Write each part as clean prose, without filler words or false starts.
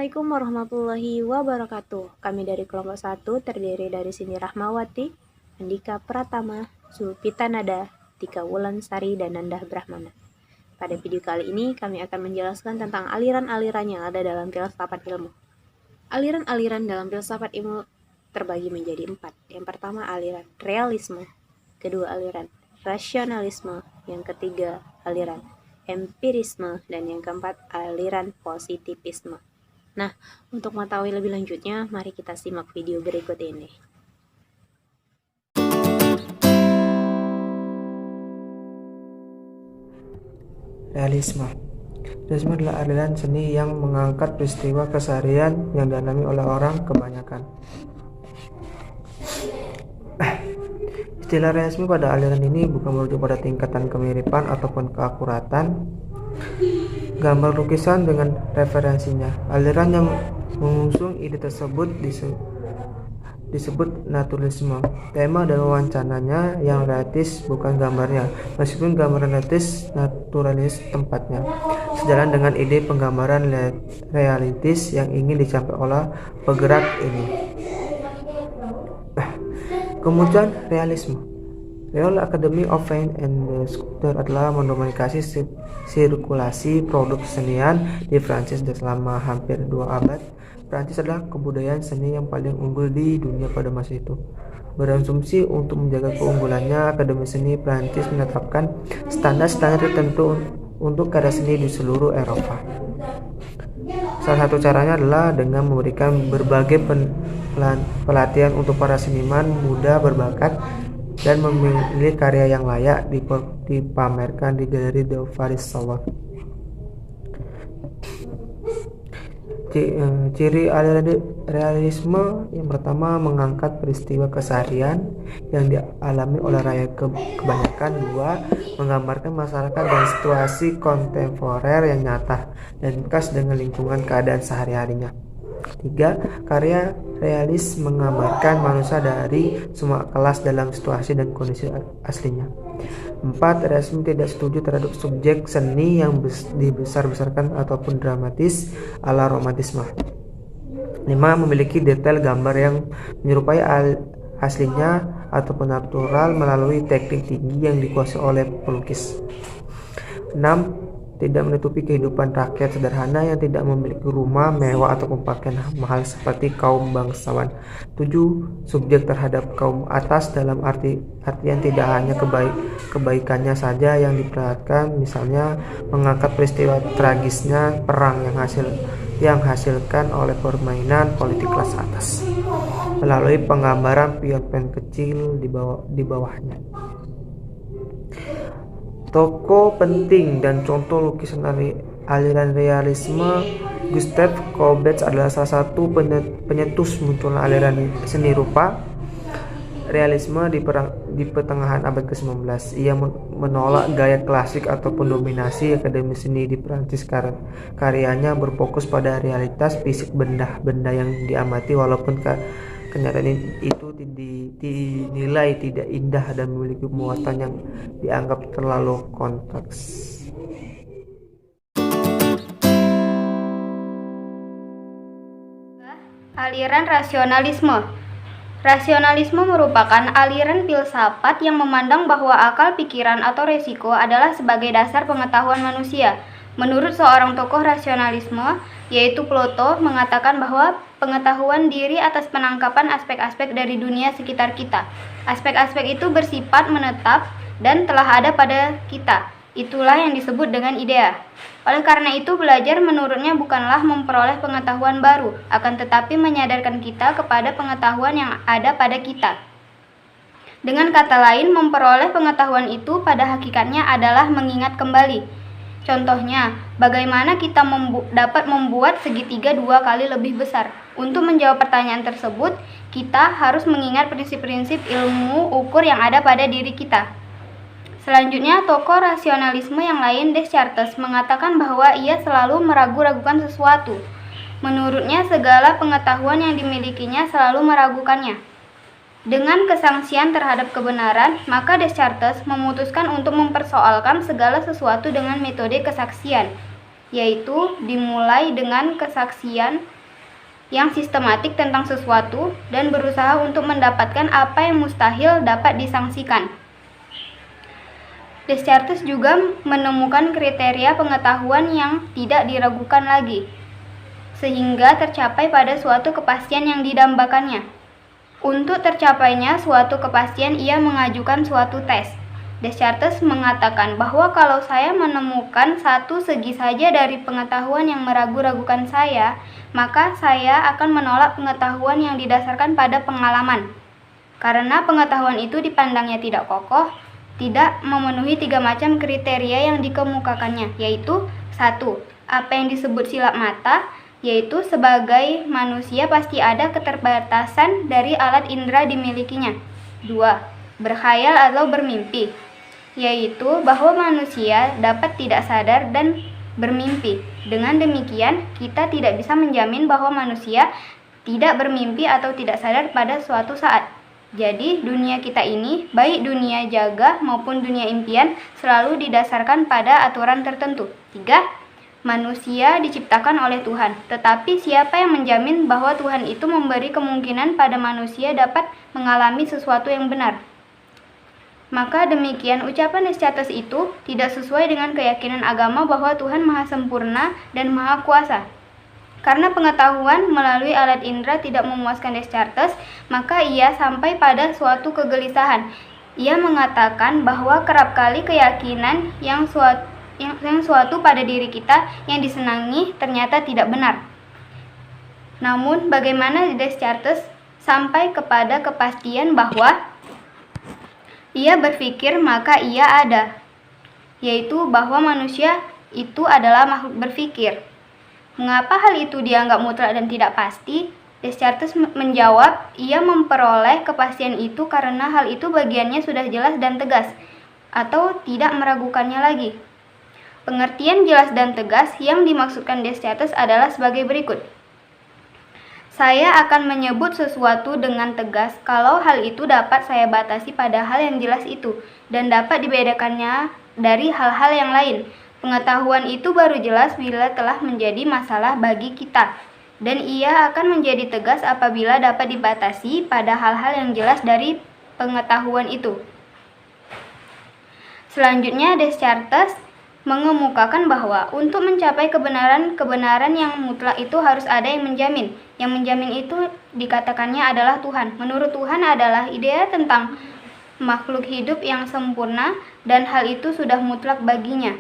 Assalamualaikum warahmatullahi wabarakatuh. Kami dari kelompok 1 terdiri dari Cindy Rahmawati, Andika Pratama, Zulpita Nada, Tika Wulansari, dan Nandah Brahmana. Pada video kali ini kami akan menjelaskan tentang aliran-aliran yang ada dalam filsafat ilmu. Aliran-aliran dalam filsafat ilmu terbagi menjadi 4. Yang pertama aliran realisme, kedua aliran rasionalisme, yang ketiga aliran empirisme, dan yang keempat aliran positivisme. Nah, untuk mengetahui lebih lanjutnya, mari kita simak video berikut ini. Realisme. Realisme adalah aliran seni yang mengangkat peristiwa keseharian yang dialami oleh orang kebanyakan. Istilah realisme pada aliran ini bukan merujuk pada tingkatan kemiripan ataupun keakuratan gambar lukisan dengan referensinya. Aliran yang mengusung ide tersebut disebut naturalisme. Tema dan wacananya yang realistis bukan gambarnya, meskipun gambaran realistis naturalis tempatnya. Sejalan dengan ide penggambaran realistis yang ingin dicapai oleh penggerak ini. Kemunculan realisme. Royal Academy of Fine and Sculpture adalah mendominasi sirkulasi produk kesenian di Prancis selama hampir 2 abad. Prancis adalah kebudayaan seni yang paling unggul di dunia pada masa itu. Berasumsi untuk menjaga keunggulannya, Akademi Seni Prancis menetapkan standar-standar tertentu untuk karya seni di seluruh Eropa. Salah satu caranya adalah dengan memberikan berbagai pelatihan untuk para seniman muda berbakat dan memilih karya yang layak dipamerkan di Galeri de Paris Salon. Ciri aliran realisme yang pertama, mengangkat peristiwa keseharian yang dialami oleh rakyat kebanyakan. 2. Menggambarkan masyarakat dan situasi kontemporer yang nyata dan khas dengan lingkungan keadaan sehari-harinya. 3. Karya realis menggambarkan manusia dari semua kelas dalam situasi dan kondisi aslinya. 4. Realisme tidak setuju terhadap subjek seni yang dibesar-besarkan ataupun dramatis ala romantisme. 5. Memiliki detail gambar yang menyerupai aslinya ataupun natural melalui teknik tinggi yang dikuasai oleh pelukis. 6. Tidak menutupi kehidupan rakyat sederhana yang tidak memiliki rumah mewah ataupun pakaian mahal seperti kaum bangsawan. 7. Subjek terhadap kaum atas dalam artian tidak hanya kebaikannya saja yang diperlihatkan, misalnya mengangkat peristiwa tragisnya perang yang hasilkan oleh permainan politik kelas atas melalui penggambaran pion-pion kecil di bawahnya. Tokoh penting dan contoh lukisan aliran realisme. Gustave Courbet adalah salah satu penyetus munculnya aliran seni rupa realisme di pertengahan abad ke-19. Ia menolak gaya klasik ataupun dominasi akademi seni di Prancis. Karyanya berfokus pada realitas fisik benda-benda yang diamati, walaupun kenyataan itu dinilai tidak indah dan memiliki muatan yang dianggap terlalu kompleks. Aliran rasionalisme. Rasionalisme merupakan aliran filsafat yang memandang bahwa akal, pikiran, atau resiko adalah sebagai dasar pengetahuan manusia. Menurut seorang tokoh rasionalisme, yaitu Plato, mengatakan bahwa pengetahuan diri atas penangkapan aspek-aspek dari dunia sekitar kita. Aspek-aspek itu bersifat menetap dan telah ada pada kita. Itulah yang disebut dengan idea. Oleh karena itu, belajar menurutnya bukanlah memperoleh pengetahuan baru, akan tetapi menyadarkan kita kepada pengetahuan yang ada pada kita. Dengan kata lain, memperoleh pengetahuan itu pada hakikatnya adalah mengingat kembali. Contohnya, bagaimana kita dapat membuat segitiga 2 kali lebih besar? Untuk menjawab pertanyaan tersebut, kita harus mengingat prinsip-prinsip ilmu ukur yang ada pada diri kita. Selanjutnya, tokoh rasionalisme yang lain, Descartes, mengatakan bahwa ia selalu meragu-ragukan sesuatu. Menurutnya, segala pengetahuan yang dimilikinya selalu meragukannya. Dengan kesangsian terhadap kebenaran, maka Descartes memutuskan untuk mempersoalkan segala sesuatu dengan metode kesaksian, yaitu dimulai dengan kesaksian yang sistematik tentang sesuatu dan berusaha untuk mendapatkan apa yang mustahil dapat disangsikan. Descartes juga menemukan kriteria pengetahuan yang tidak diragukan lagi, sehingga tercapai pada suatu kepastian yang didambakannya. Untuk tercapainya suatu kepastian, ia mengajukan suatu tes. Descartes mengatakan bahwa kalau saya menemukan satu segi saja dari pengetahuan yang meragu-ragukan saya, maka saya akan menolak pengetahuan yang didasarkan pada pengalaman. Karena pengetahuan itu dipandangnya tidak kokoh, tidak memenuhi 3 macam kriteria yang dikemukakannya, yaitu 1. Apa yang disebut silap mata, yaitu sebagai manusia pasti ada keterbatasan dari alat indera dimilikinya. 2. Berkhayal atau bermimpi, yaitu bahwa manusia dapat tidak sadar dan bermimpi. Dengan demikian, kita tidak bisa menjamin bahwa manusia tidak bermimpi atau tidak sadar pada suatu saat. Jadi, dunia kita ini, baik dunia jaga maupun dunia impian, selalu didasarkan pada aturan tertentu. 3. Manusia diciptakan oleh Tuhan, tetapi siapa yang menjamin bahwa Tuhan itu memberi kemungkinan pada manusia dapat mengalami sesuatu yang benar? Maka demikian ucapan Descartes itu tidak sesuai dengan keyakinan agama bahwa Tuhan Maha Sempurna dan Maha Kuasa. Karena pengetahuan melalui alat indera tidak memuaskan Descartes, maka ia sampai pada suatu kegelisahan. Ia mengatakan bahwa kerap kali keyakinan yang suatu pada diri kita yang disenangi ternyata tidak benar. Namun bagaimana Descartes sampai kepada kepastian bahwa ia berpikir maka ia ada, yaitu bahwa manusia itu adalah makhluk berpikir. Mengapa hal itu dianggap mutlak dan tidak pasti? Descartes menjawab, ia memperoleh kepastian itu karena hal itu bagiannya sudah jelas dan tegas, atau tidak meragukannya lagi. Pengertian jelas dan tegas yang dimaksudkan Descartes adalah sebagai berikut. Saya akan menyebut sesuatu dengan tegas kalau hal itu dapat saya batasi pada hal yang jelas itu, dan dapat dibedakannya dari hal-hal yang lain. Pengetahuan itu baru jelas bila telah menjadi masalah bagi kita, dan ia akan menjadi tegas apabila dapat dibatasi pada hal-hal yang jelas dari pengetahuan itu. Selanjutnya, Descartes mengemukakan bahwa untuk mencapai kebenaran yang mutlak itu harus ada yang menjamin. Yang menjamin itu dikatakannya adalah Tuhan. Menurut Tuhan adalah ide tentang makhluk hidup yang sempurna, dan hal itu sudah mutlak baginya.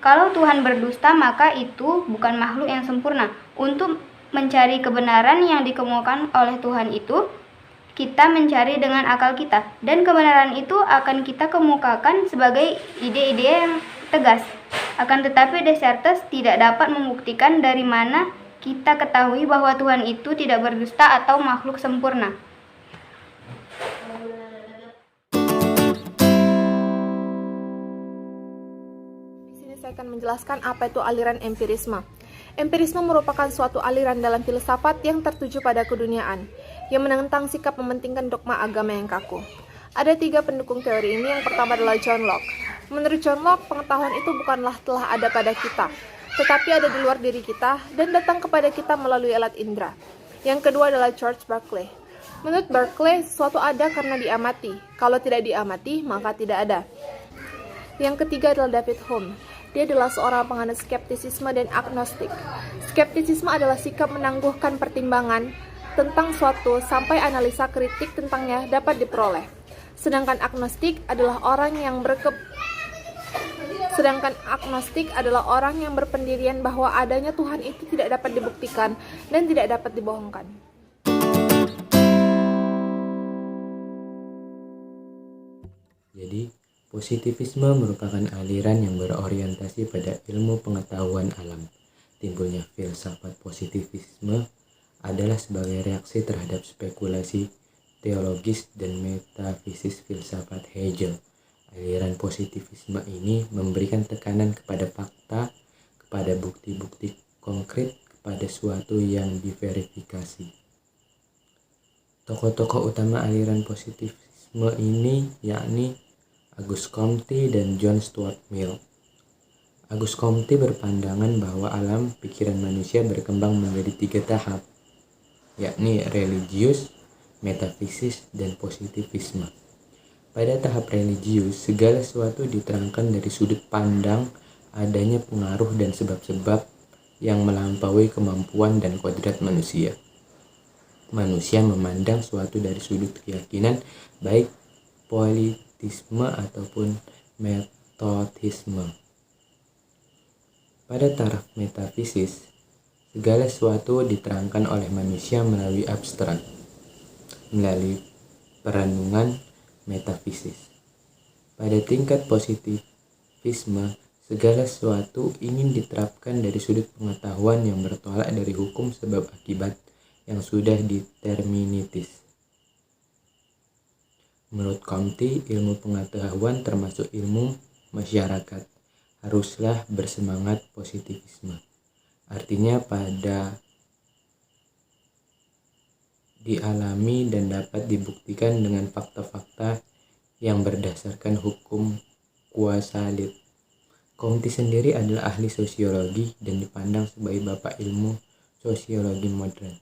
Kalau Tuhan berdusta, maka itu bukan makhluk yang sempurna. Untuk mencari kebenaran yang dikemukakan oleh Tuhan itu, kita mencari dengan akal kita, dan kebenaran itu akan kita kemukakan sebagai ide-ide yang tegas. Akan tetapi Descartes tidak dapat membuktikan dari mana kita ketahui bahwa Tuhan itu tidak berdusta atau makhluk sempurna. Saya akan menjelaskan apa itu aliran empirisme. Empirisme merupakan suatu aliran dalam filsafat yang tertuju pada keduniaan, yang menentang sikap mementingkan dogma agama yang kaku. Ada 3 pendukung teori ini. Yang pertama adalah John Locke. Menurut John Locke, pengetahuan itu bukanlah telah ada pada kita, tetapi ada di luar diri kita dan datang kepada kita melalui alat indera. Yang kedua adalah George Berkeley. Menurut Berkeley, sesuatu ada karena diamati. Kalau tidak diamati, maka tidak ada. Yang ketiga adalah David Hume. Dia adalah seorang penganut skeptisisme dan agnostik. Skeptisisme adalah sikap menangguhkan pertimbangan tentang suatu sampai analisa kritik tentangnya dapat diperoleh. Sedangkan agnostik adalah orang yang berpendirian bahwa adanya Tuhan itu tidak dapat dibuktikan dan tidak dapat dibohongkan. Jadi, positivisme merupakan aliran yang berorientasi pada ilmu pengetahuan alam. Timbulnya filsafat positivisme adalah sebagai reaksi terhadap spekulasi teologis dan metafisis filsafat Hegel. Aliran positivisme ini memberikan tekanan kepada fakta, kepada bukti-bukti konkret, kepada suatu yang diverifikasi. Tokoh-tokoh utama aliran positivisme ini yakni Auguste Comte dan John Stuart Mill. Auguste Comte berpandangan bahwa alam pikiran manusia berkembang menjadi 3 tahap. yakni religius, metafisis, dan positivisme. Pada tahap religius, segala sesuatu diterangkan dari sudut pandang adanya pengaruh dan sebab-sebab yang melampaui kemampuan dan kodrat manusia. Manusia memandang suatu dari sudut keyakinan, baik politisme ataupun metodisme. Pada taraf metafisis, segala sesuatu diterangkan oleh manusia melalui abstrak, melalui perenungan metafisis. Pada tingkat positivisme, segala sesuatu ingin diterapkan dari sudut pengetahuan yang bertolak dari hukum sebab akibat yang sudah deterministis. Menurut Comte, ilmu pengetahuan termasuk ilmu masyarakat haruslah bersemangat positivisme. Artinya pada dialami dan dapat dibuktikan dengan fakta-fakta yang berdasarkan hukum kuasalit. Comte sendiri adalah ahli sosiologi dan dipandang sebagai bapak ilmu sosiologi modern.